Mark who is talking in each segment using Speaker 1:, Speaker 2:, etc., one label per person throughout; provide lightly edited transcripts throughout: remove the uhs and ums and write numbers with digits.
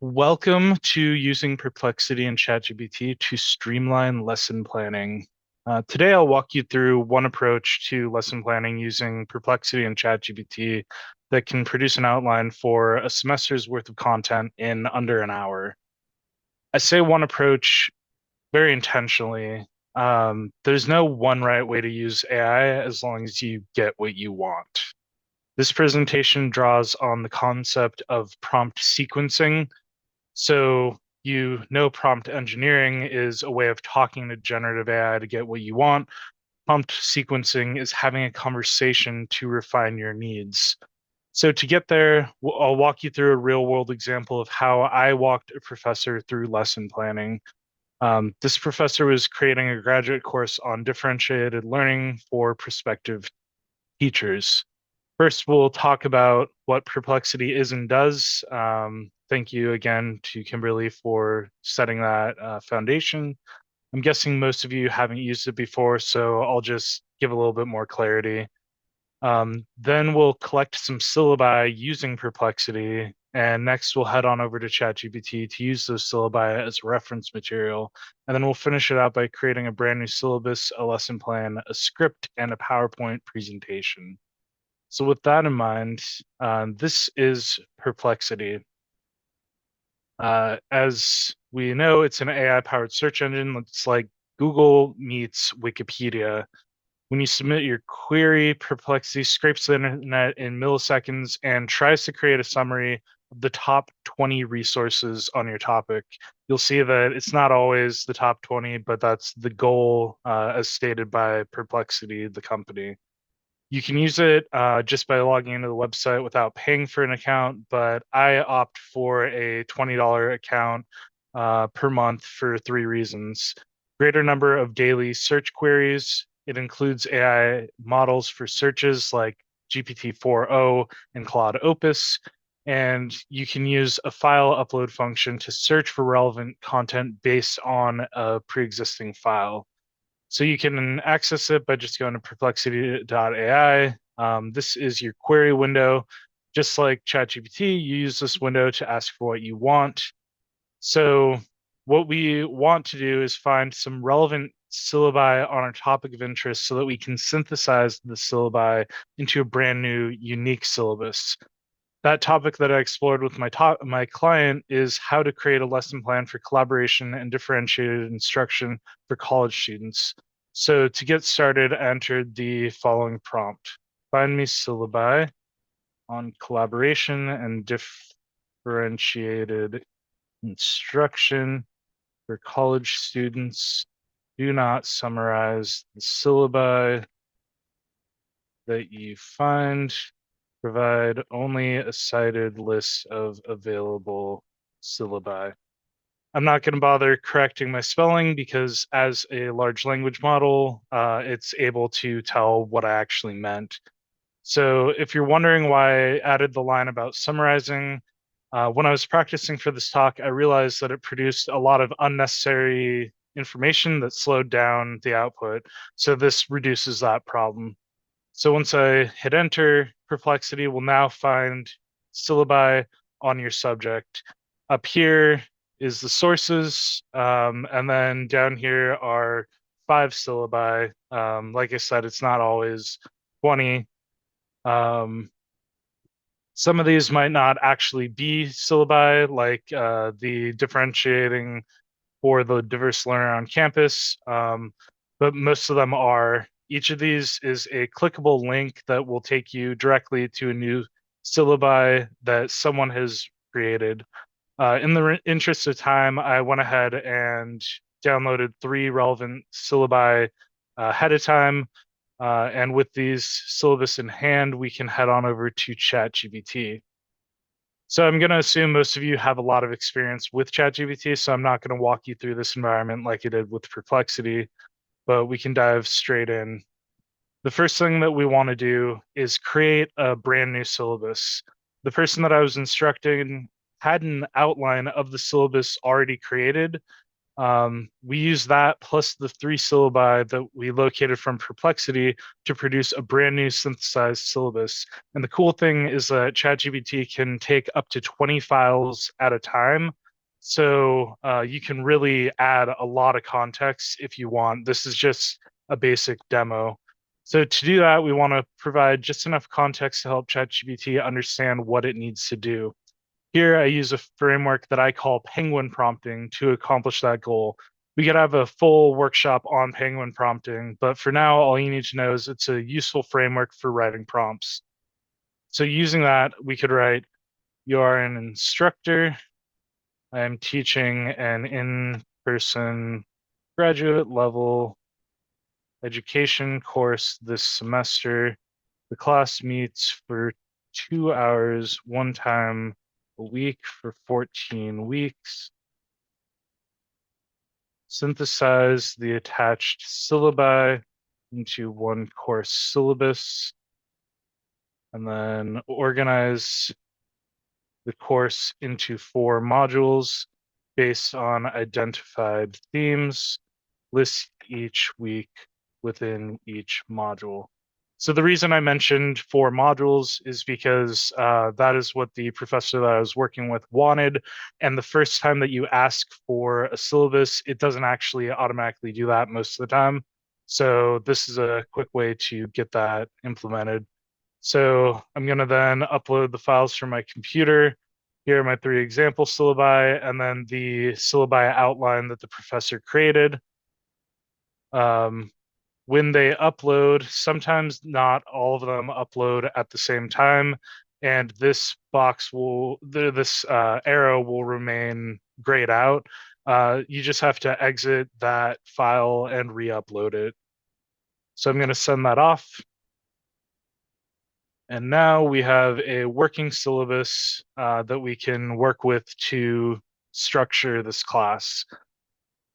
Speaker 1: Welcome to using Perplexity and ChatGPT to streamline lesson planning. Today, I'll walk you through one approach to lesson planning using Perplexity and ChatGPT that can produce an outline for a semester's worth of content in under an hour. I say one approach very intentionally. There's no one right way to use AI as long as you get what you want. This presentation draws on the concept of prompt sequencing, so you know prompt engineering is a way of talking to generative AI to get what you want. Prompt sequencing is having a conversation to refine your needs. So to get there, I'll walk you through a real world example of how I walked a professor through lesson planning. This professor was creating a graduate course on differentiated learning for prospective teachers. First, we'll talk about what Perplexity is and does. Thank you again to Kimberly for setting that foundation. I'm guessing most of you haven't used it before, so I'll just give a little bit more clarity. Then we'll collect some syllabi using Perplexity, and next we'll head on over to ChatGPT to use those syllabi as reference material. And then we'll finish it out by creating a brand new syllabus, a lesson plan, a script, and a PowerPoint presentation. So with that in mind, this is Perplexity. As we know, it's an AI-powered search engine. It's like Google meets Wikipedia. When you submit your query, Perplexity scrapes the internet in milliseconds and tries to create a summary of the top 20 resources on your topic. You'll see that it's not always the top 20, but that's the goal as stated by Perplexity, the company. You can use it just by logging into the website without paying for an account, but I opt for a $20 account per month for three reasons. Greater number of daily search queries. It includes AI models for searches like GPT-4o and Claude Opus, and you can use a file upload function to search for relevant content based on a pre-existing file. So you can access it by just going to perplexity.ai. This is your query window. Just like ChatGPT, you use this window to ask for what you want. So what we want to do is find some relevant syllabi on our topic of interest so that we can synthesize the syllabi into a brand new, unique syllabus. That topic that I explored with my client is how to create a lesson plan for collaboration and differentiated instruction for college students. So to get started, I entered the following prompt. Find me syllabi on collaboration and differentiated instruction for college students. Do not summarize the syllabi that you find. Provide only a cited list of available syllabi. I'm not going to bother correcting my spelling because as a large language model, it's able to tell what I actually meant. So if you're wondering why I added the line about summarizing, when I was practicing for this talk, I realized that it produced a lot of unnecessary information that slowed down the output. So this reduces that problem. So once I hit enter, Perplexity will now find syllabi on your subject. Up here is the sources, and then down here are 5 syllabi. Like I said, it's not always 20. Some of these might not actually be syllabi, like the differentiating for the diverse learner on campus, but most of them are. Each of these is a clickable link that will take you directly to a new syllabi that someone has created. In the interest of time, I went ahead and downloaded 3 relevant syllabi ahead of time. And with these syllabus in hand, we can head on over to ChatGPT. So I'm going to assume most of you have a lot of experience with ChatGPT, so I'm not going to walk you through this environment like I did with Perplexity, but we can dive straight in. The first thing that we want to do is create a brand new syllabus. The person that I was instructing had an outline of the syllabus already created, We use that plus the 3 syllabi that we located from Perplexity to produce a brand new synthesized syllabus. And the cool thing is that ChatGPT can take up to 20 files at a time. So you can really add a lot of context if you want. This is just a basic demo. So to do that, we want to provide just enough context to help ChatGPT understand what it needs to do. Here, I use a framework that I call penguin prompting to accomplish that goal. We could have a full workshop on penguin prompting, but for now, all you need to know is it's a useful framework for writing prompts. So using that, we could write, you are an instructor. I am teaching an in-person graduate level education course this semester. The class meets for 2 hours, one time a week for 14 weeks. Synthesize the attached syllabi into one course syllabus, and then organize the course into 4 modules based on identified themes. List each week within each module. So the reason I mentioned 4 modules is because that is what the professor that I was working with wanted. And the first time that you ask for a syllabus, it doesn't actually automatically do that most of the time. So this is a quick way to get that implemented. So I'm going to then upload the files from my computer. Here are my 3 example syllabi, and then the syllabi outline that the professor created. When they upload, sometimes not all of them upload at the same time, and this box will, this arrow will remain grayed out. You just have to exit that file and re-upload it. So I'm going to send that off. And now we have a working syllabus that we can work with to structure this class.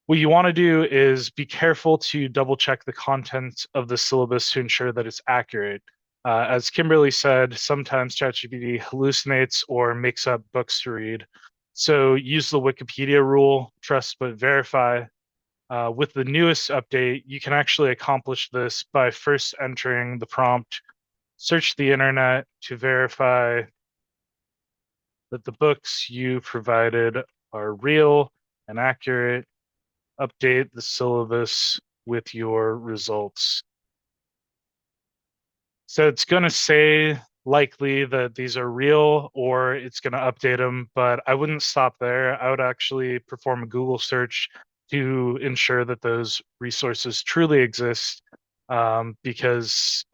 Speaker 1: What you want to do is be careful to double check the content of the syllabus to ensure that it's accurate. As Kimberly said, sometimes ChatGPT hallucinates or makes up books to read. So use the Wikipedia rule, trust but verify. With the newest update, you can actually accomplish this by first entering the prompt, search the internet to verify that the books you provided are real and accurate. Update the syllabus with your results. So it's going to say likely that these are real, or it's going to update them, but I wouldn't stop there. I would actually perform a Google search to ensure that those resources truly exist, because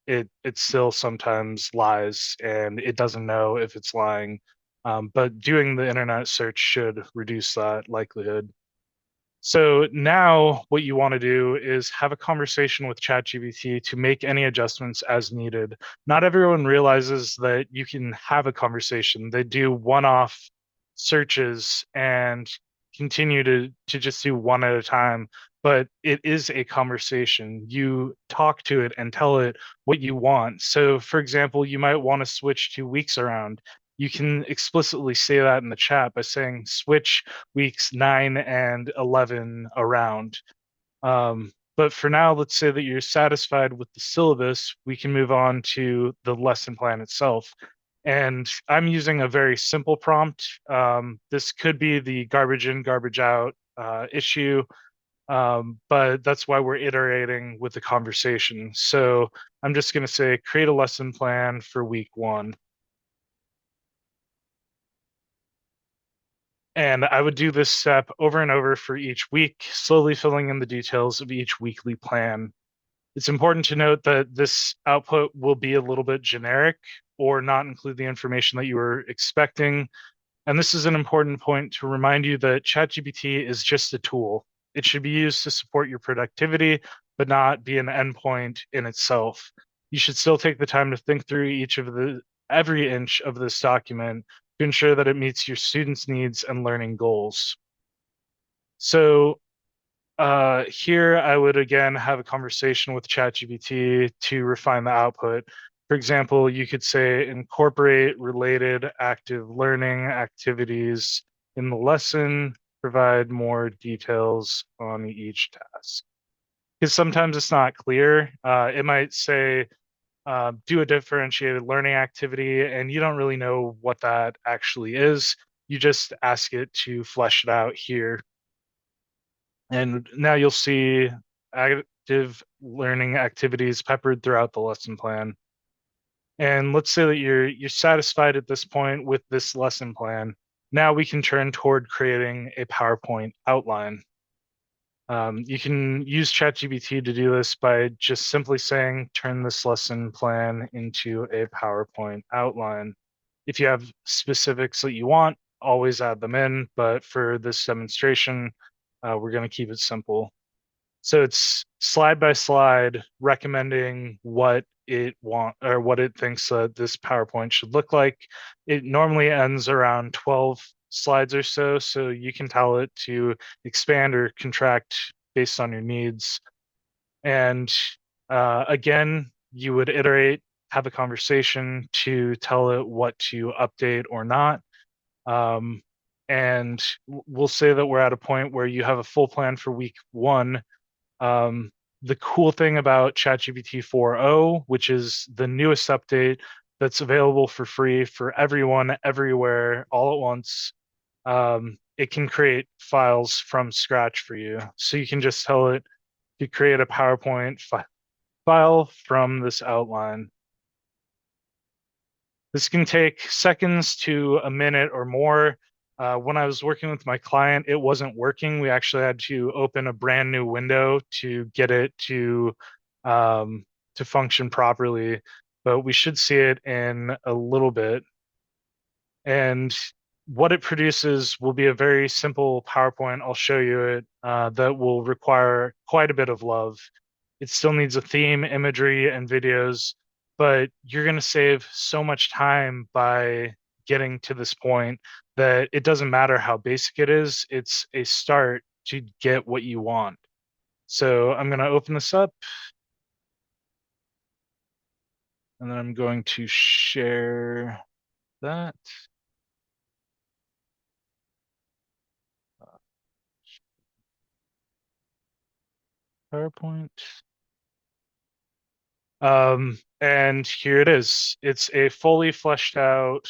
Speaker 1: it still sometimes lies and it doesn't know if it's lying. But doing the internet search should reduce that likelihood. So now what you want to do is have a conversation with ChatGPT to make any adjustments as needed. Not everyone realizes that you can have a conversation. They do one-off searches and continue to just do one at a time, but it is a conversation. You talk to it and tell it what you want. So for example, you might want to switch 2 weeks around. You can explicitly say that in the chat by saying switch weeks 9 and 11 around. But for now, let's say that you're satisfied with the syllabus, we can move on to the lesson plan itself. And I'm using a very simple prompt. This could be the garbage in, garbage out issue, but that's why we're iterating with the conversation. So I'm just going to say create a lesson plan for week 1. And I would do this step over and over for each week, slowly filling in the details of each weekly plan. It's important to note that this output will be a little bit generic or not include the information that you were expecting. And this is an important point to remind you that ChatGPT is just a tool. It should be used to support your productivity, but not be an endpoint in itself. You should still take the time to think through every inch of this document to ensure that it meets your students' needs and learning goals. So here I would again have a conversation with ChatGPT to refine the output. For example, you could say incorporate related active learning activities in the lesson. provide more details on each task. Because sometimes it's not clear. It might say, do a differentiated learning activity, and you don't really know what that actually is. You just ask it to flesh it out here. And now you'll see active learning activities peppered throughout the lesson plan. And let's say that you're satisfied at this point with this lesson plan. Now we can turn toward creating a PowerPoint outline. You can use ChatGPT to do this by just simply saying, turn this lesson plan into a PowerPoint outline. If you have specifics that you want, always add them in. But for this demonstration, we're going to keep it simple. So it's slide by slide recommending what it thinks this PowerPoint should look like. It normally ends around 12 slides or so, so you can tell it to expand or contract based on your needs. And again, you would iterate, have a conversation to tell it what to update or not. And we'll say that we're at a point where you have a full plan for week 1. The cool thing about ChatGPT 4.0, which is the newest update that's available for free for everyone, everywhere, all at once, it can create files from scratch for you. So you can just tell it to create a PowerPoint file from this outline. This can take seconds to a minute or more. When I was working with my client, it wasn't working. We actually had to open a brand new window to get it to function properly, but we should see it in a little bit. And what it produces will be a very simple PowerPoint. I'll show you it that will require quite a bit of love. It still needs a theme, imagery, and videos, but you're going to save so much time by getting to this point that it doesn't matter how basic it is. It's a start to get what you want. So I'm going to open this up, and then I'm going to share that. PowerPoint. And here it is. It's a fully fleshed out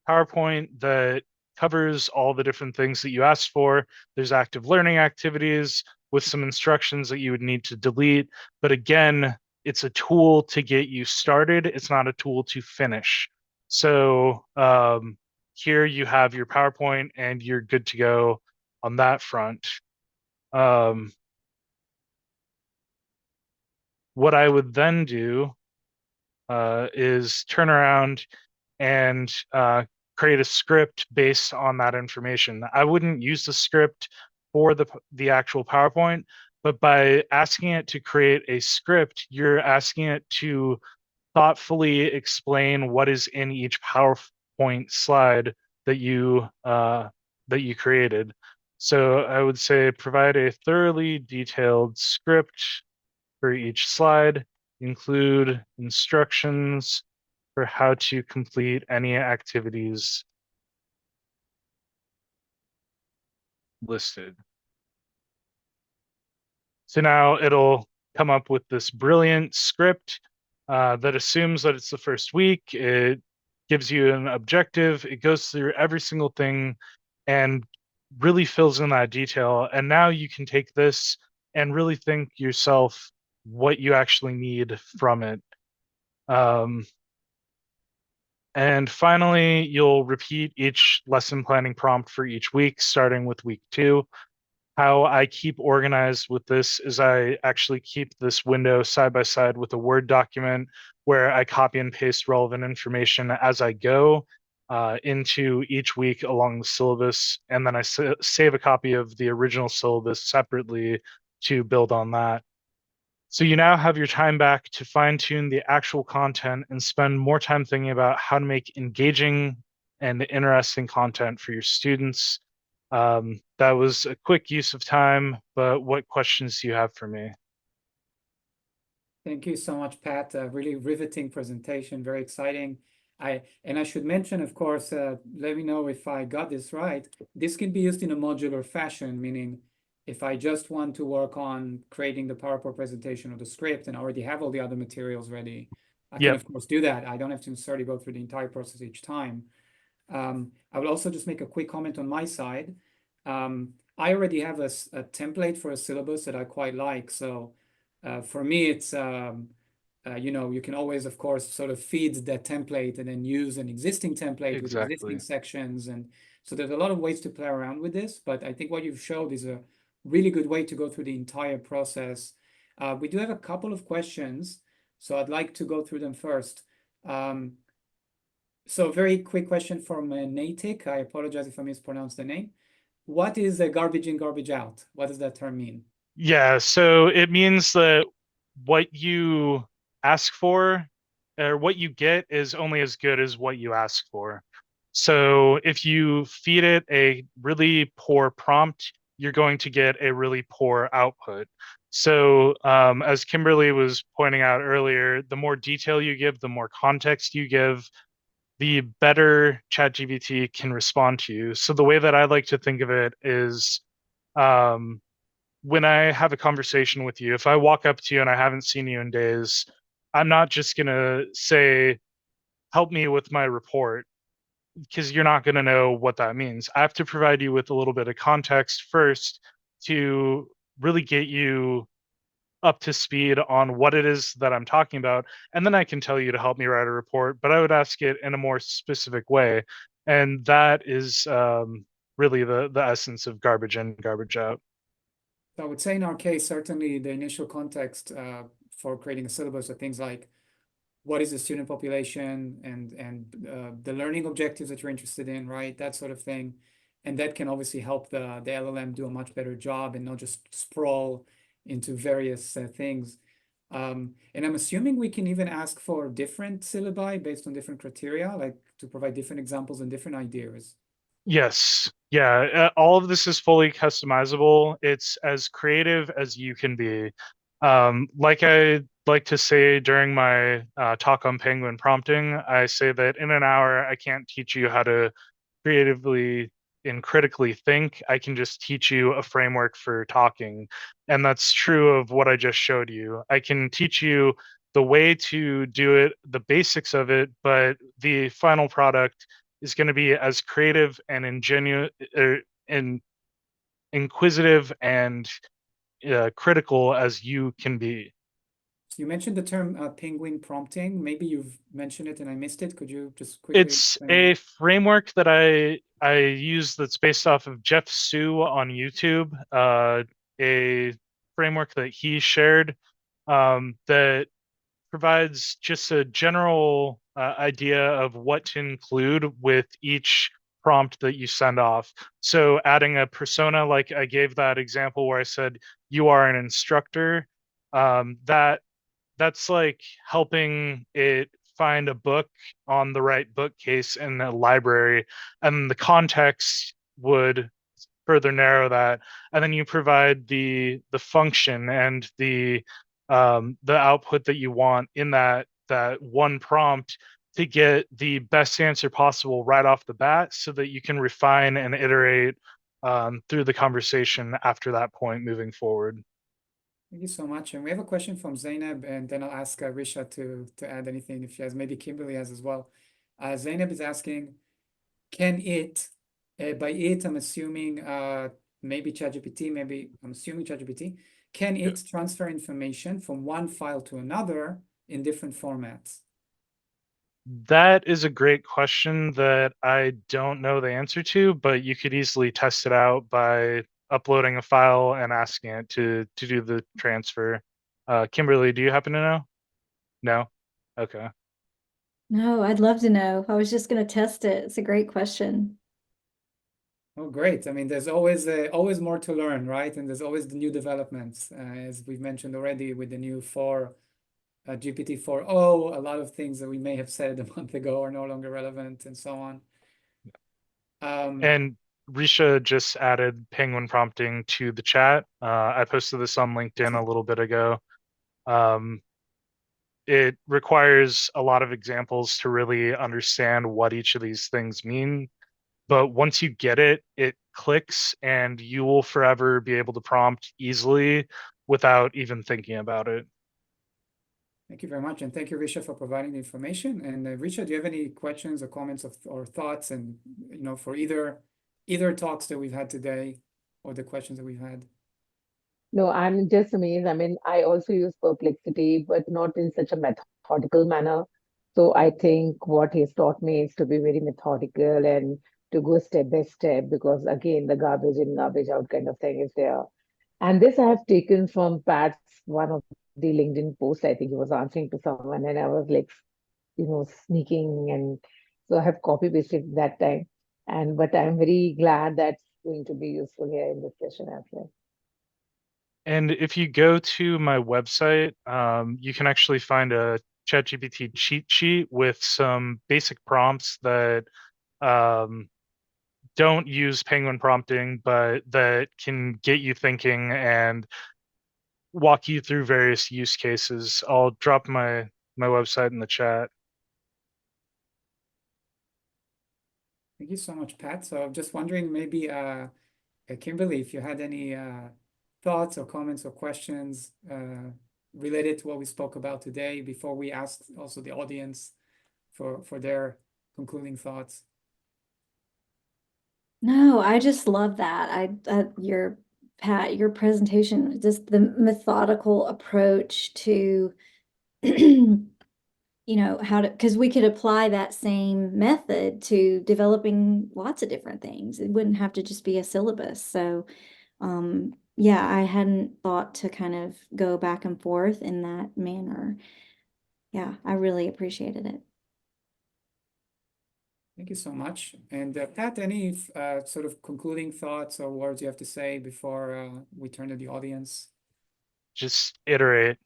Speaker 1: PowerPoint that covers all the different things that you asked for. There's active learning activities with some instructions that you would need to delete. But again, it's a tool to get you started. It's not a tool to finish. So here you have your PowerPoint and you're good to go on that front. What I would then do is turn around and create a script based on that information. I wouldn't use the script for the actual PowerPoint, but by asking it to create a script, you're asking it to thoughtfully explain what is in each PowerPoint slide that you created. So I would say provide a thoroughly detailed script for each slide, include instructions for how to complete any activities listed. So now it'll come up with this brilliant script that assumes that it's the first week. It gives you an objective. It goes through every single thing and really fills in that detail. And now you can take this and really think yourself what you actually need from it. And finally, you'll repeat each lesson planning prompt for each week, starting with week 2. How I keep organized with this is I actually keep this window side by side with a Word document where I copy and paste relevant information as I go into each week along the syllabus. And then I save a copy of the original syllabus separately to build on that. So you now have your time back to fine tune the actual content and spend more time thinking about how to make engaging and interesting content for your students. That was a quick use of time, but what questions do you have for me?
Speaker 2: Thank you so much, Pat. Really riveting presentation, very exciting. I should mention, of course, let me know if I got this right. This can be used in a modular fashion, meaning if I just want to work on creating the PowerPoint presentation or the script and I already have all the other materials ready, I can,
Speaker 1: Yep.
Speaker 2: of course, do that. I don't have to necessarily go through the entire process each time. I will also just make a quick comment on my side. I already have a template for a syllabus that I quite like. So for me, it's, you can always, of course, sort of feed that template and then use an existing template with existing
Speaker 1: Exactly.
Speaker 2: sections. And so there's a lot of ways to play around with this. But I think what you've showed is a really good way to go through the entire process. We do have a couple of questions, so I'd like to go through them first. Um, so very quick question from Natick. I apologize if I mispronounced the name. What is a garbage in, garbage out? What does that term mean?
Speaker 1: Yeah, so it means that what you ask for or what you get is only as good as what you ask for. So if you feed it a really poor prompt, you're going to get a really poor output. So as Kimberly was pointing out earlier, the more detail you give, the more context you give, the better ChatGPT can respond to you. So the way that I like to think of it is um, when I have a conversation with you, if I walk up to you and I haven't seen you in days, I'm not just going to say, help me with my report, because you're not going to know what that means. I have to provide you with a little bit of context first to really get you up to speed on what it is that I'm talking about. And then I can tell you to help me write a report, but I would ask it in a more specific way. And that is really the essence of garbage in, garbage out.
Speaker 2: So I would say in our case, certainly the initial context for creating a syllabus are things like what is the student population and the learning objectives that you're interested in, right? That sort of thing. And that can obviously help the LLM do a much better job and not just sprawl into various things. And I'm assuming we can even ask for different syllabi based on different criteria, like to provide different examples and different ideas.
Speaker 1: Yes. Yeah. All of this is fully customizable. It's as creative as you can be. Like I like to say during my talk on Penguin prompting, I say that in an hour, I can't teach you how to creatively and critically think. I can just teach you a framework for talking. And that's true of what I just showed you. I can teach you the way to do it, the basics of it, but the final product is going to be as creative and ingenuous and inquisitive and critical as you can be.
Speaker 2: So you mentioned the term penguin prompting. Maybe you've mentioned it and I missed it. Could you just quickly
Speaker 1: It's
Speaker 2: explain
Speaker 1: a
Speaker 2: that?
Speaker 1: framework that I use that's based off of Jeff Sue on YouTube, a framework that he shared that provides just a general idea of what to include with each prompt that you send off. So adding a persona, like I gave that example where I said you are an instructor, that's like helping it find a book on the right bookcase in the library, and the context would further narrow that. And then you provide the function and the output that you want in that one prompt to get the best answer possible right off the bat, so that you can refine and iterate through the conversation after that point moving forward.
Speaker 2: Thank you so much. And we have a question from Zainab, and then I'll ask Risha to add anything if she has. Maybe Kimberly has as well. Zainab is asking, can it, by it, I'm assuming maybe ChatGPT, maybe I'm assuming ChatGPT, can
Speaker 1: Yeah.
Speaker 2: it transfer information from one file to another in different formats?
Speaker 1: That is a great question that I don't know the answer to, but you could easily test it out by uploading a file and asking it to do the transfer. Kimberly, do you happen to know? No? Okay.
Speaker 3: No, I'd love to know. I was just going to test it. It's a great question.
Speaker 2: Oh, great. I mean, there's always more to learn, right? And there's always the new developments, as we've mentioned already with the new 4 GPT 4.0, a lot of things that we may have said a month ago are no longer relevant and so on. Um,
Speaker 1: And Risha just added penguin prompting to the chat. I posted this on LinkedIn a
Speaker 2: Awesome.
Speaker 1: little bit ago. Um, it requires a lot of examples to really understand what each of these things mean. But once you get it, it clicks and you will forever be able to prompt easily without even thinking about it.
Speaker 2: Thank you very much, and thank you, Risha, for providing the information. And Risha, do you have any questions or comments or thoughts, and for either talks that we've had today or the questions that we've had?
Speaker 4: No, I'm just amazed. I mean, I also use Perplexity, but not in such a methodical manner. So I think what he's taught me is to be very methodical and to go step by step, because again, the garbage in, garbage out kind of thing is there. And this I have taken from Pat's one of the LinkedIn posts. I think he was answering to someone, and I was like, sneaking, and so I have copy pasted that time. And but I'm very glad that's going to be useful here in this session as well.
Speaker 1: And if you go to my website, you can actually find a ChatGPT cheat sheet with some basic prompts that um, don't use penguin prompting, but that can get you thinking and walk you through various use cases. I'll drop my website in the chat.
Speaker 2: Thank you so much, Pat. So I'm just wondering, maybe Kimberly, if you had any thoughts or comments or questions related to what we spoke about today before we asked also the audience for their concluding thoughts.
Speaker 3: No, I just love that. Your Pat, your presentation, just the methodical approach to, how to, because we could apply that same method to developing lots of different things. It wouldn't have to just be a syllabus. So, yeah, I hadn't thought to kind of go back and forth in that manner. Yeah, I really appreciated it.
Speaker 2: Thank you so much. And Pat, any sort of concluding thoughts or words you have to say before we turn to the audience?
Speaker 1: Just iterate,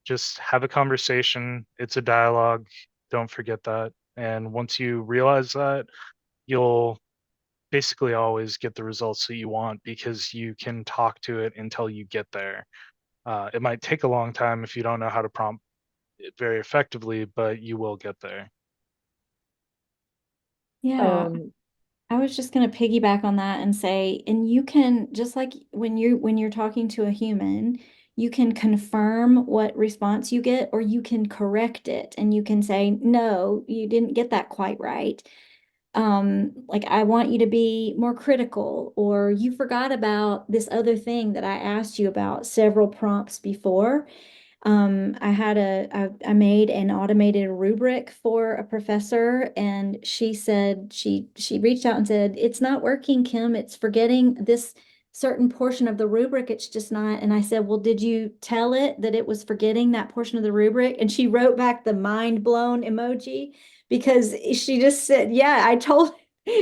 Speaker 1: just have a conversation. It's a dialogue. Don't forget that. And once you realize that, you'll basically always get the results that you want because you can talk to it until you get there. It might take a long time if you don't know how to prompt it very effectively, but you will get there.
Speaker 3: Yeah,
Speaker 4: Um,
Speaker 3: I was just going to piggyback on that and say, and you can, just like when you're talking to a human, you can confirm what response you get, or you can correct it and you can say, no, you didn't get that quite right. Like, I want you to be more critical, or you forgot about this other thing that I asked you about several prompts before. I made an automated rubric for a professor, and she said she reached out and said, it's not working, Kim. It's forgetting this certain portion of the rubric. It's just not. And I said, well, did you tell it that it was forgetting that portion of the rubric? And she wrote back the mind blown emoji, because she just said, yeah, I told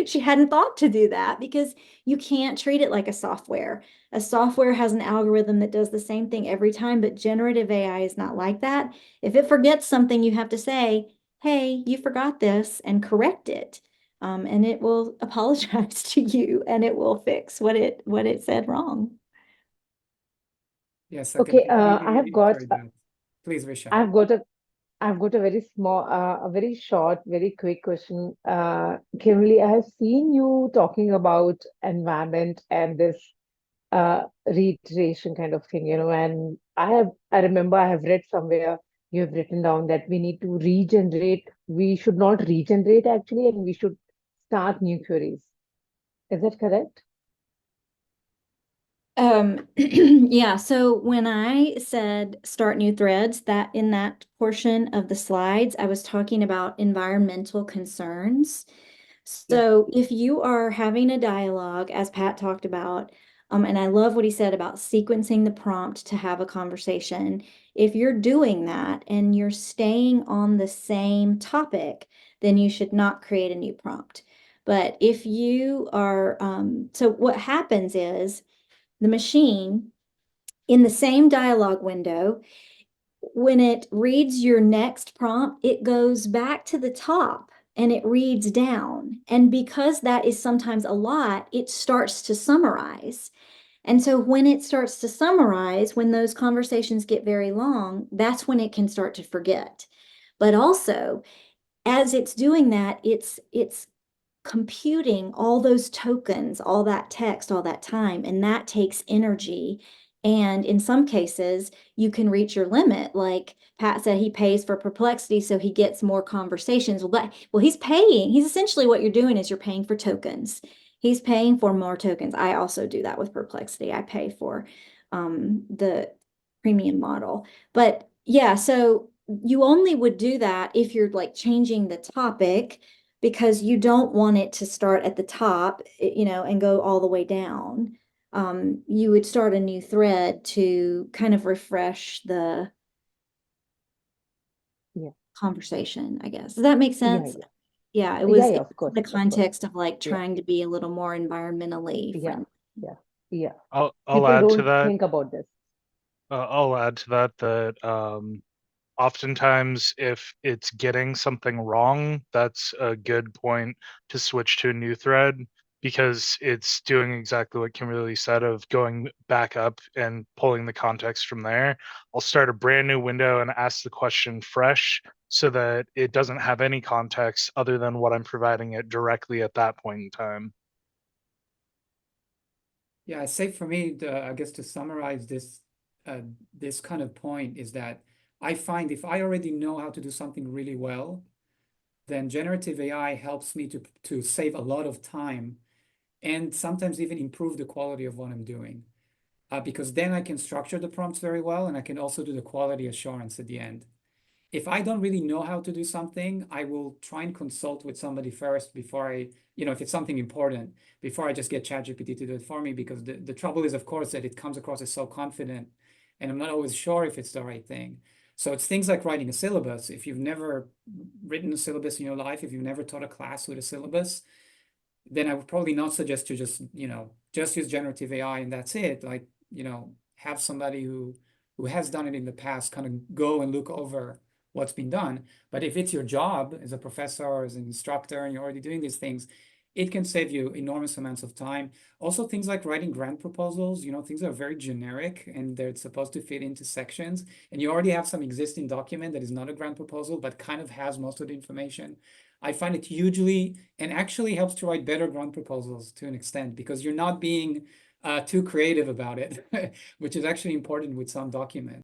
Speaker 3: she hadn't thought to do that, because you can't treat it like a software. A software has an algorithm that does the same thing every time, but generative AI is not like that. If it forgets something, you have to say, hey, you forgot this, and correct it. And it will apologize to you, and it will fix what it said wrong.
Speaker 2: Yes, I can
Speaker 4: okay,
Speaker 2: completely reiterate that. Please, Risha.
Speaker 4: I've got a I've got a very small, a very short, very quick question. Kimberly, I have seen you talking about environment and this reiteration kind of thing, and I remember I have read somewhere you have written down that we need to regenerate. We should not regenerate actually, and we should start new queries. Is that correct?
Speaker 3: Yeah, so when I said start new threads, that in that portion of the slides, I was talking about environmental concerns.
Speaker 2: Yeah.
Speaker 3: So if you are having a dialogue, as Pat talked about, and I love what he said about sequencing the prompt to have a conversation. If you're doing that and you're staying on the same topic, then you should not create a new prompt. But if you are, so what happens is the machine in the same dialog window, when it reads your next prompt, it goes back to the top and it reads down. And because that is sometimes a lot, it starts to summarize. And so when it starts to summarize, when those conversations get very long, that's when it can start to forget. But also, as it's doing that, it's computing all those tokens, all that text, all that time, and that takes energy. And in some cases, you can reach your limit. Like Pat said, he pays for Perplexity, so he gets more conversations. Well, he's paying. He's essentially what you're doing is you're paying for tokens. He's paying for more tokens. I also do that with Perplexity. I pay for the premium model. But yeah, so you only would do that if you're like changing the topic, because you don't want it to start at the top, and go all the way down. You would start a new thread to kind of refresh the conversation, I guess. Does that make sense? Yeah, it was
Speaker 4: Of course,
Speaker 3: the context of like
Speaker 4: Yeah.
Speaker 3: trying to be a little more environmentally friendly.
Speaker 4: Yeah.
Speaker 1: I'll
Speaker 4: People
Speaker 1: add to
Speaker 4: don't
Speaker 1: that.
Speaker 4: think about this.
Speaker 1: I'll add to that oftentimes if it's getting something wrong, that's a good point to switch to a new thread, because it's doing exactly what Kimberly said of going back up and pulling the context from there. I'll start a brand new window and ask the question fresh so that it doesn't have any context other than what I'm providing it directly at that point in time.
Speaker 2: Yeah, I say for me, I guess to summarize this, this kind of point is that I find if I already know how to do something really well, then generative AI helps me to save a lot of time and sometimes even improve the quality of what I'm doing. Because then I can structure the prompts very well, and I can also do the quality assurance at the end. If I don't really know how to do something, I will try and consult with somebody first before if it's something important, before I just get ChatGPT to do it for me, because the trouble is, of course, that it comes across as so confident, and I'm not always sure if it's the right thing. So it's things like writing a syllabus. If you've never written a syllabus in your life, if you've never taught a class with a syllabus, then I would probably not suggest to just use generative AI and that's it. Like, have somebody who has done it in the past kind of go and look over what's been done. But if it's your job as a professor or as an instructor and you're already doing these things, it can save you enormous amounts of time. Also, things like writing grant proposals, things are very generic and they're supposed to fit into sections. And you already have some existing document that is not a grant proposal, but kind of has most of the information. I find it hugely and actually helps to write better grant proposals to an extent, because you're not being too creative about it, which is actually important with some documents.